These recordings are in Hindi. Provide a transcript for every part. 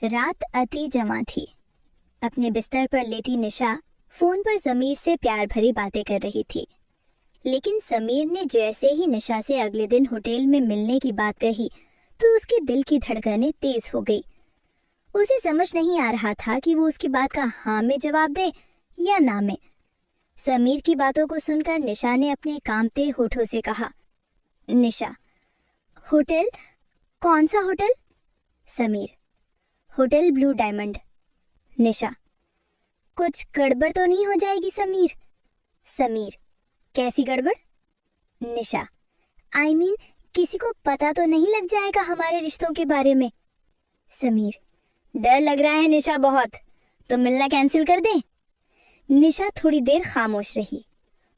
रात अति जमा थी। अपने बिस्तर पर लेटी निशा फोन पर समीर से प्यार भरी बातें कर रही थी, लेकिन समीर ने जैसे ही निशा से अगले दिन होटल में मिलने की बात कही तो उसके दिल की धड़कनें तेज हो गई। उसे समझ नहीं आ रहा था कि वो उसकी बात का हाँ में जवाब दे या ना में। समीर की बातों को सुनकर निशा ने अपने कांपते होठों से कहा, निशा, होटल? कौन सा hotel? Sameer, hotel blue diamond. Nisha, कुछ गड़बड़ तो नहीं हो जाएगी समीर? समीर, कैसी गड़बड़? निशा, I mean, किसी को पता तो नहीं लग जाएगा हमारे रिश्तों के बारे में? समीर, डर लग रहा है निशा बहुत, तो मिलना कैंसिल कर दें? निशा थोड़ी देर खामोश रही।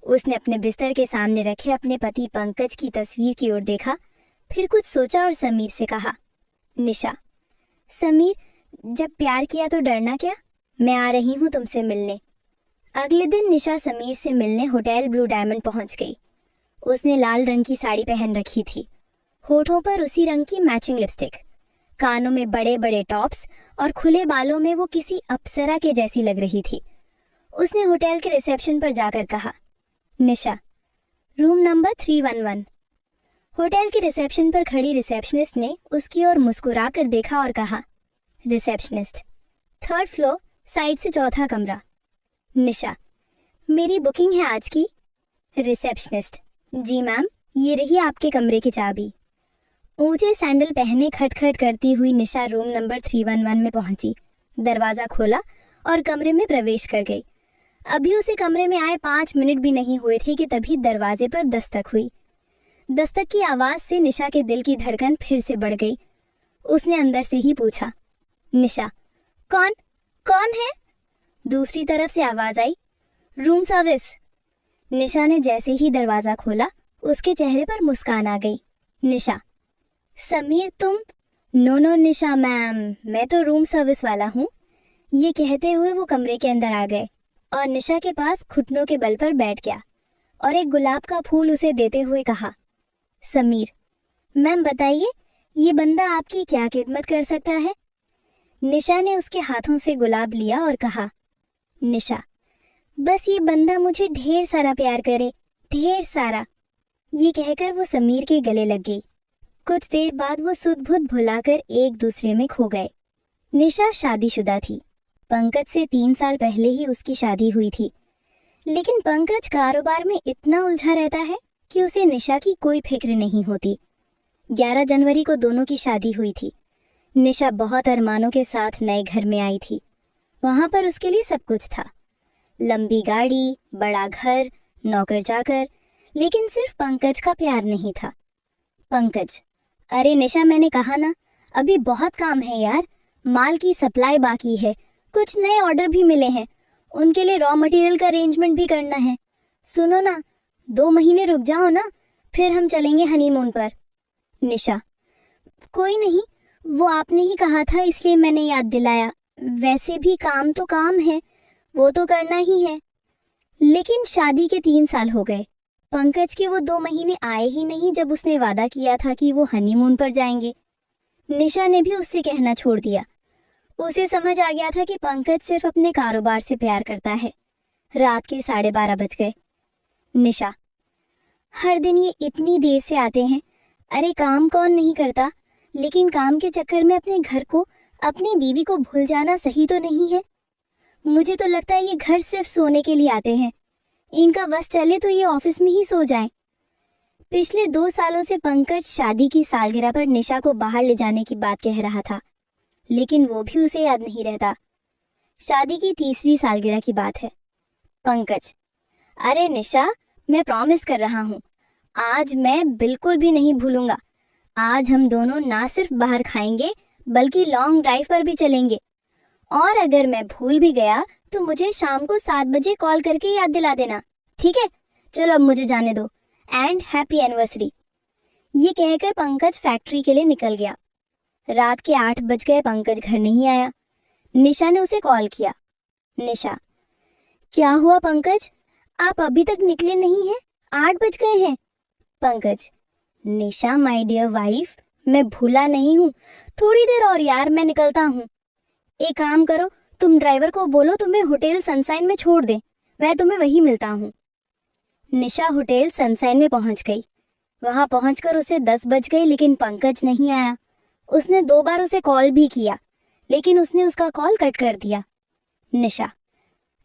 उसने अपने बिस्तर के सामने रखे अपने पति पंकज की तस्वीर की ओर देखा, फिर कुछ सोचा और समीर से कहा, निशा, समीर, जब प्यार किया तो डरना क्या? मैं आ रही हूँ तुमसे मिलने। अगले दिन निशा समीर से मिलने होटल ब्लू डायमंड पहुंच गई। उसने लाल रंग की साड़ी पहन रखी थी, होठों पर उसी रंग की मैचिंग लिपस्टिक, कानों में बड़े बड़े टॉप्स और खुले बालों में वो किसी अप्सरा के जैसी लग रही थी। उसने होटल के रिसेप्शन पर जाकर कहा, निशा, रूम नंबर 311। होटल के रिसेप्शन पर खड़ी रिसेप्शनिस्ट ने उसकी ओर मुस्कुरा कर देखा और कहा, रिसेप्शनिस्ट, 3rd फ्लोर, साइड से 4था कमरा। निशा, मेरी बुकिंग है आज की। रिसेप्शनिस्ट, जी मैम, ये रही आपके कमरे की चाबी। ऊंचे सैंडल पहने खटखट करती हुई निशा रूम नंबर 311 में पहुंची, दरवाज़ा खोला और कमरे में प्रवेश कर गई। अभी उसे कमरे में आए 5 मिनट भी नहीं हुए थे कि तभी दरवाजे पर दस्तक हुई। दस्तक की आवाज़ से निशा के दिल की धड़कन फिर से बढ़ गई। उसने अंदर से ही पूछा, निशा, कौन कौन है? दूसरी तरफ से आवाज़ आई, रूम सर्विस। निशा ने जैसे ही दरवाज़ा खोला उसके चेहरे पर मुस्कान आ गई। निशा, समीर तुम? नो निशा मैम, मैं तो रूम सर्विस वाला हूँ। ये कहते हुए वो कमरे के अंदर आ गए और निशा के पास घुटनों के बल पर बैठ गया और एक गुलाब का फूल उसे देते हुए कहा, समीर, मैम बताइए, ये बंदा आपकी क्या खिदमत कर सकता है? निशा ने उसके हाथों से गुलाब लिया और कहा, निशा, बस ये बंदा मुझे ढेर सारा प्यार करे, ढेर सारा। ये कहकर वो समीर के गले लग गई। कुछ देर बाद वो सुध-बुध भुलाकर एक दूसरे में खो गए। निशा शादीशुदा थी। पंकज से 3 साल पहले ही उसकी शादी हुई थी, लेकिन पंकज कारोबार में इतना उलझा रहता है कि उसे निशा की कोई फिक्र नहीं होती। 11 जनवरी को दोनों की शादी हुई थी। निशा बहुत अरमानों के साथ नए घर में आई थी। वहाँ पर उसके लिए सब कुछ था, लंबी गाड़ी, बड़ा घर, नौकर चाकर, लेकिन सिर्फ पंकज का प्यार नहीं था। पंकज, अरे निशा, मैंने कहा ना, अभी बहुत काम है यार, माल की सप्लाई बाकी है, कुछ नए ऑर्डर भी मिले हैं, उनके लिए रॉ मटेरियल का अरेंजमेंट भी करना है। सुनो ना, 2 महीने रुक जाओ ना, फिर हम चलेंगे हनीमून पर। निशा, कोई नहीं, वो आपने ही कहा था इसलिए मैंने याद दिलाया। वैसे भी काम तो काम है, वो तो करना ही है। लेकिन शादी के 3 साल हो गए, पंकज के वो 2 महीने आए ही नहीं जब उसने वादा किया था कि वो हनीमून पर जाएंगे। निशा ने भी उससे कहना छोड़ दिया। उसे समझ आ गया था कि पंकज सिर्फ अपने कारोबार से प्यार करता है। रात के 12:30 बज गए। निशा, हर दिन ये इतनी देर से आते हैं। अरे काम कौन नहीं करता, लेकिन काम के चक्कर में अपने घर को, अपनी बीवी को भूल जाना सही तो नहीं है। मुझे तो लगता है ये घर सिर्फ सोने के लिए आते हैं। इनका बस चले तो ये ऑफिस में ही सो जाएं। पिछले 2 सालों से पंकज शादी की सालगिरह पर निशा को बाहर ले जाने की बात कह रहा था, लेकिन वो भी उसे याद नहीं रहता। शादी की 3री सालगिरह की बात है। पंकज, अरे निशा, मैं प्रॉमिस कर रहा हूँ, आज मैं बिल्कुल भी नहीं भूलूंगा। आज हम दोनों ना सिर्फ बाहर खाएंगे बल्कि लॉन्ग ड्राइव पर भी चलेंगे। और अगर मैं भूल भी गया तो मुझे शाम को 7 बजे कॉल करके याद दिला देना, ठीक है? चलो अब मुझे जाने दो, एंड हैप्पी एनिवर्सरी। ये कहकर पंकज फैक्ट्री के लिए निकल गया। रात के 8 बज गए, पंकज घर नहीं आया। निशा ने उसे कॉल किया। निशा, क्या हुआ पंकज, आप अभी तक निकले नहीं हैं? 8 बज गए हैं। पंकज, निशा माय डियर वाइफ, मैं भूला नहीं हूँ, थोड़ी देर और यार, मैं निकलता हूँ। एक काम करो, तुम ड्राइवर को बोलो तुम्हें होटल सनशाइन में छोड़ दे, मैं तुम्हें वहीं मिलता हूँ। निशा होटल सनशाइन में पहुंच गई। वहां पहुंचकर उसे 10 बज गई, लेकिन पंकज नहीं आया। उसने 2 बार उसे कॉल भी किया, लेकिन उसने उसका कॉल कट कर दिया। निशा,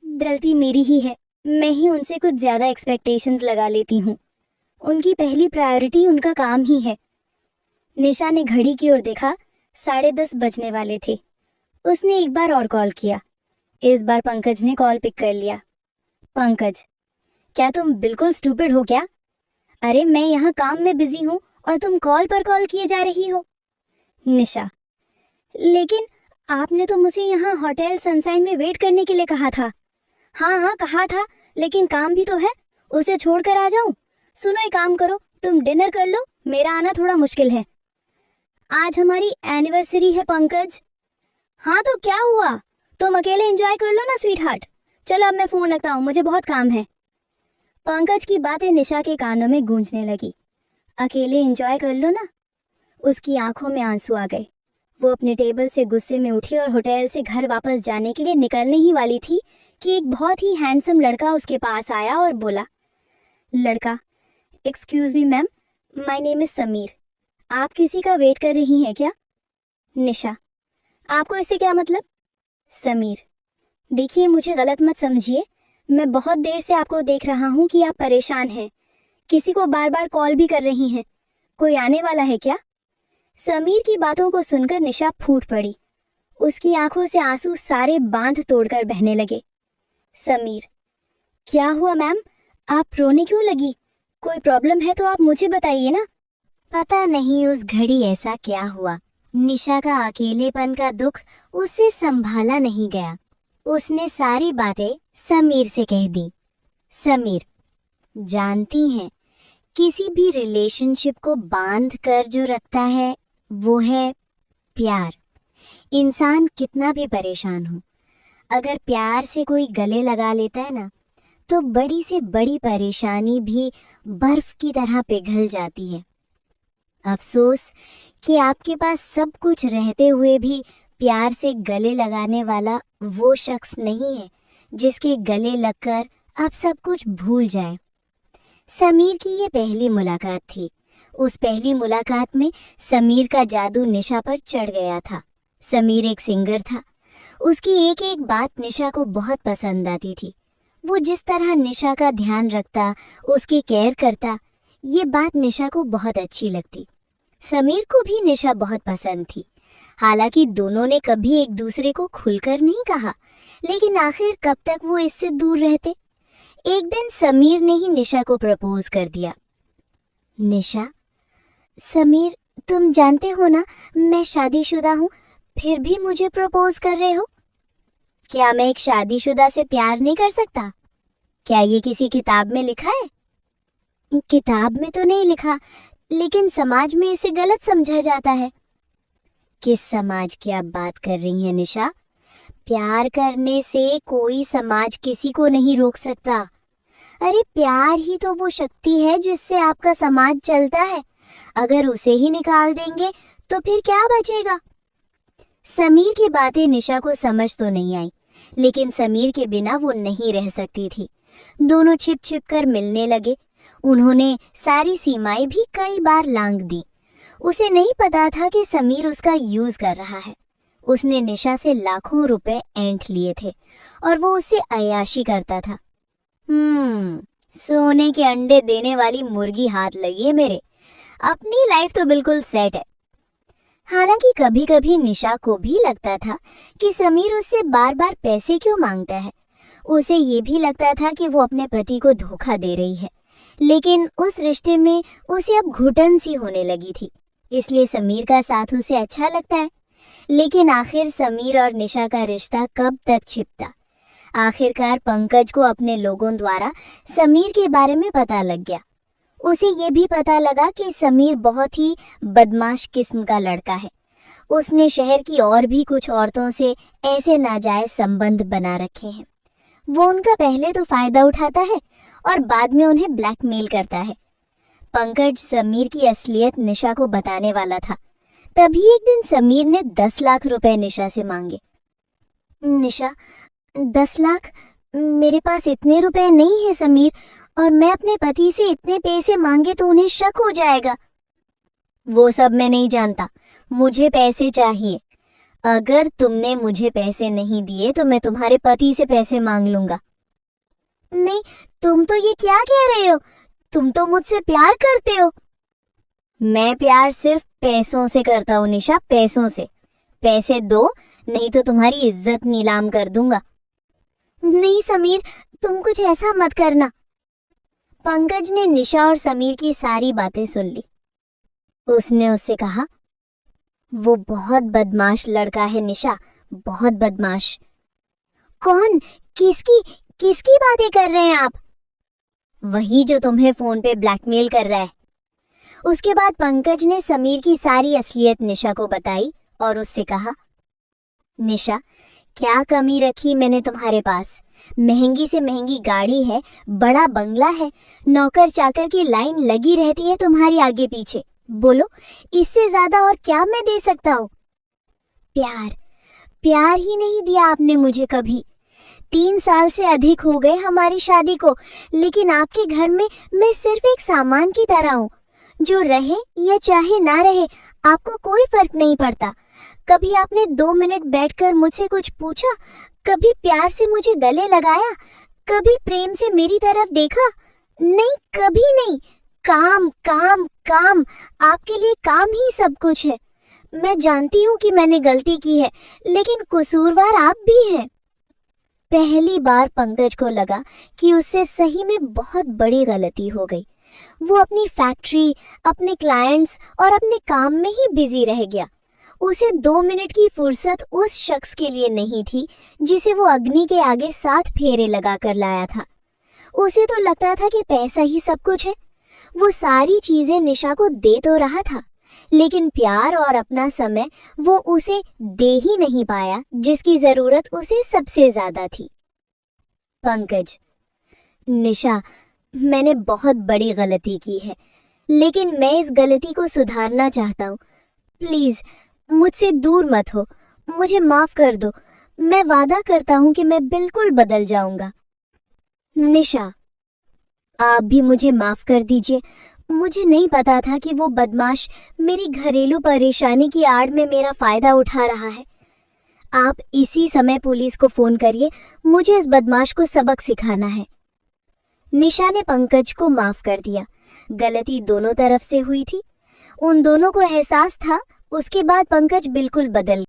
गलती मेरी ही है, मैं ही उनसे कुछ ज़्यादा एक्सपेक्टेशंस लगा लेती हूँ। उनकी पहली प्रायोरिटी उनका काम ही है। निशा ने घड़ी की ओर देखा, 10:30 बजने वाले थे। उसने एक बार और कॉल किया। इस बार पंकज ने कॉल पिक कर लिया। पंकज, क्या तुम बिल्कुल स्टूपिड हो क्या? अरे मैं यहाँ काम में बिजी हूँ और तुम कॉल पर कॉल किए जा रही हो। निशा, लेकिन आपने तो मुझे यहाँ होटल सनशाइन में वेट करने के लिए कहा था। हाँ कहा था, लेकिन काम भी तो है, उसे छोड़कर आ जाऊं? सुनो, एक काम करो, तुम डिनर कर लो, मेरा आना थोड़ा मुश्किल है। आज हमारी एनिवर्सरी है पंकज। हाँ तो क्या हुआ, तुम अकेले एंजॉय कर लो ना स्वीट हार्ट। चलो अब मैं फोन रखता हूँ, मुझे बहुत काम है। पंकज की बातें निशा के कानों में गूंजने लगी। अकेले एंजॉय कर लो ना। उसकी आंखों में आंसू आ गए। वो अपने टेबल से गुस्से में उठी और होटल से घर वापस जाने के लिए निकलने ही वाली थी कि एक बहुत ही हैंडसम लड़का उसके पास आया और बोला। लड़का, excuse me ma'am, my name is Sameer. आप किसी का वेट कर रही हैं क्या? निशा, आपको इससे क्या मतलब? समीर, देखिए मुझे गलत मत समझिए, मैं बहुत देर से आपको देख रहा हूँ कि आप परेशान हैं, किसी को बार बार कॉल भी कर रही हैं। कोई आने वाला है क्या? समीर की बातों को सुनकर निशा फूट पड़ी। उसकी आंखों से आंसू सारे बांध तोड़कर बहने लगे। समीर, क्या हुआ मैम, आप रोने क्यों लगी? कोई प्रॉब्लम है तो आप मुझे बताइए ना। पता नहीं उस घड़ी ऐसा क्या हुआ, निशा का अकेलेपन का दुख उससे संभाला नहीं गया। उसने सारी बातें समीर से कह दी। समीर, जानती हैं, किसी भी रिलेशनशिप को बांध कर जो रखता है वो है प्यार। इंसान कितना भी परेशान हो, अगर प्यार से कोई गले लगा लेता है ना, तो बड़ी से बड़ी परेशानी भी बर्फ की तरह पिघल जाती है। अफसोस कि आपके पास सब कुछ रहते हुए भी प्यार से गले लगाने वाला वो शख्स नहीं है जिसके गले लगकर आप सब कुछ भूल जाएं। समीर की ये पहली मुलाकात थी। उस पहली मुलाकात में समीर का जादू निशा पर चढ़ गया था। समीर एक सिंगर था। उसकी एक एक बात निशा को बहुत पसंद आती थी। वो जिस तरह निशा का ध्यान रखता, उसकी केयर करता, ये बात निशा को बहुत अच्छी लगती। समीर को भी निशा बहुत पसंद थी। हालांकि दोनों ने कभी एक दूसरे को खुलकर नहीं कहा, लेकिन आखिर कब तक वो इससे दूर रहते। एक दिन समीर ने ही निशा को प्रपोज कर दिया। निशा, समीर, तुम जानते हो ना मैं शादीशुदा हूँ, फिर भी मुझे प्रपोज कर रहे हो? क्या मैं एक शादीशुदा से प्यार नहीं कर सकता? क्या ये किसी किताब में लिखा है? किताब में तो नहीं लिखा, लेकिन समाज में इसे गलत समझा जाता है। किस समाज की आप बात कर रही हैं निशा? प्यार करने से कोई समाज किसी को नहीं रोक सकता। अरे प्यार ही तो वो शक्ति है जिससे आपका समाज चलता है। अगर उसे ही निकाल देंगे तो फिर क्या बचेगा? समीर की बातें निशा को समझ तो नहीं आई, लेकिन समीर के बिना वो नहीं रह सकती थी। दोनों छिप छिप कर मिलने लगे। उन्होंने सारी सीमाएं भी कई बार लांघ दी। उसे नहीं पता था कि समीर उसका यूज कर रहा है। उसने निशा से लाखों रुपए ऐंठ लिए थे और वो उससे अय्याशी करता था। सोने के अंडे देने वाली मुर्गी हाथ लगी है मेरे। अपनी लाइफ तो बिल्कुल सेट है। हालांकि कभी कभी निशा को भी लगता था कि समीर उससे बार बार पैसे क्यों मांगता है। उसे ये भी लगता था कि वो अपने पति को धोखा दे रही है, लेकिन उस रिश्ते में उसे अब घुटन सी होने लगी थी। इसलिए समीर का साथ उसे अच्छा लगता है। लेकिन आखिर समीर और निशा का रिश्ता कब तक छिपता? आखिरकार पंकज को अपने लोगों द्वारा समीर के बारे में पता लग गया। उसे ये भी पता लगा कि समीर बहुत ही बदमाश किस्म का लड़का है। उसने शहर की और भी कुछ औरतों से ऐसे नाजायज संबंध बना रखे हैं। वो उनका पहले तो फायदा उठाता है और बाद में उन्हें ब्लैकमेल करता है। पंकज समीर की असलियत निशा को बताने वाला था। तभी एक दिन समीर ने 10 लाख रुपए निशा से मांगे। निशा, 10 लाख? मेरे पास इतने रुपए नहीं है समीर, और मैं अपने पति से इतने पैसे मांगे तो उन्हें शक हो जाएगा। वो सब मैं नहीं जानता, मुझे पैसे चाहिए। अगर तुमने मुझे पैसे नहीं दिए तो मैं तुम्हारे पति से पैसे मांग लूंगा। नहीं, तुम तो ये क्या कह रहे हो? तुम तो मुझसे प्यार करते हो। मैं प्यार सिर्फ पैसों से करता हूँ निशा, पैसों से। पैसे दो, नहीं तो तुम्हारी इज्जत नीलाम कर दूंगा। नहीं समीर, तुम कुछ ऐसा मत करना। पंकज ने निशा और समीर की सारी बातें सुन ली। उसने उससे कहा, वो बहुत बदमाश लड़का है निशा, बहुत बदमाश। कौन? किसकी किसकी बातें कर रहे हैं आप? वही जो तुम्हें फोन पे ब्लैकमेल कर रहा है। उसके बाद पंकज ने समीर की सारी असलियत निशा को बताई और उससे कहा, निशा, क्या कमी रखी मैंने तुम्हारे पास? महंगी से महंगी गाड़ी है, बड़ा बंगला है, नौकर चाकर की लाइन लगी रहती है तुम्हारी आगे पीछे। बोलो, इससे ज्यादा और क्या मैं दे सकता हूँ? प्यार प्यार ही नहीं दिया आपने मुझे कभी। 3 साल से अधिक हो गए हमारी शादी को, लेकिन आपके घर में मैं सिर्फ एक सामान की तरह हूँ। जो रहे या चाहे ना रहे, आपको कोई फर्क नहीं पड़ता। कभी आपने 2 मिनट बैठकर मुझसे कुछ पूछा? कभी प्यार से मुझे गले लगाया? कभी प्रेम से मेरी तरफ देखा? नहीं, कभी नहीं। काम काम काम, आपके लिए काम ही सब कुछ है। मैं जानती हूँ कि मैंने गलती की है, लेकिन कसूरवार आप भी हैं। पहली बार पंकज को लगा कि उससे सही में बहुत बड़ी गलती हो गई। वो अपनी फैक्ट्री, अपने क्लाइंट्स और अपने काम में ही बिजी रह गया। उसे 2 मिनट की फुर्सत उस शख्स के लिए नहीं थी जिसे वो अग्नि के आगे 7 फेरे लगा कर लाया था। उसे तो लगता था कि पैसा ही सब कुछ है। वो सारी चीजें निशा को दे तो रहा था, लेकिन प्यार और अपना समय वो उसे दे ही नहीं पाया जिसकी जरूरत उसे सबसे ज्यादा थी। पंकज, निशा, मैंने बहुत बड़ी गलती की है, लेकिन मैं इस गलती को सुधारना चाहता हूँ। प्लीज मुझसे दूर मत हो, मुझे माफ कर दो। मैं वादा करता हूँ कि मैं बिल्कुल बदल जाऊंगा। निशा, आप भी मुझे माफ कर दीजिए। मुझे नहीं पता था कि वो बदमाश मेरी घरेलू परेशानी की आड़ में मेरा फायदा उठा रहा है। आप इसी समय पुलिस को फोन करिए, मुझे इस बदमाश को सबक सिखाना है। निशा ने पंकज को माफ कर दिया। गलती दोनों तरफ से हुई थी। उन दोनों को एहसास था। उसके बाद पंकज बिल्कुल बदल